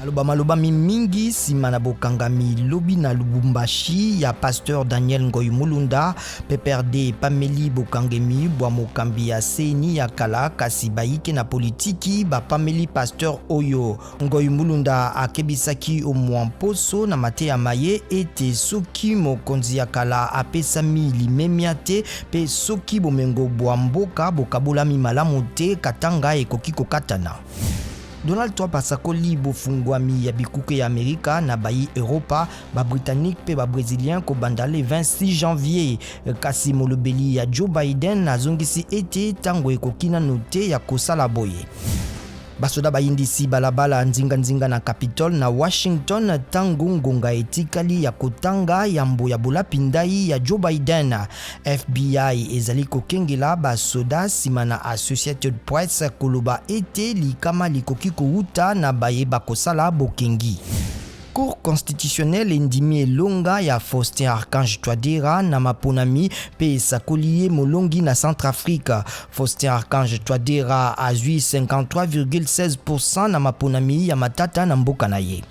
Maloba mingi sima na bokangami lobi na Lubumbashi ya Pasteur Daniel Ngoy Mulunda PPRD Pameli Bokangemi bwa mokambi ya seni ya kala kasi baike na politiki ba Pameli Pasteur oyo Ngoy Mulunda akebisaki omwamposo na mate ya maye ete soki mokonzi ya kala apesami limemia te pe soki bomengo bwa mboka bokabulami malamu te katanga ekoki kokatana. Donald Trump asakoli bofungwami ya bikuke ya Amerika na bayi Europa, ba Britannique pe ba Brésilien ko bandale 26 janvier. Kasi molobeli ya Joe Biden azongisi ete tango ekokina note ya kosala boye. Basoda bayindisi balabala nzinga na Capitol na Washington tango ngonga etikali ya kotanga yambo ya bolapindai ya Joe Biden. FBI ezali kokengela basoda sima na Associated Press koloba ete likama likoki kouta na baye bakosala bokengi. Cour constitutionnelle endimi elonga ya Faustin Archange Touadéra na maponami pe sakoliye molongi na Centrafrique. Faustin Archange Touadéra azwi 53,16% na maponami ya matata na mboka na ye.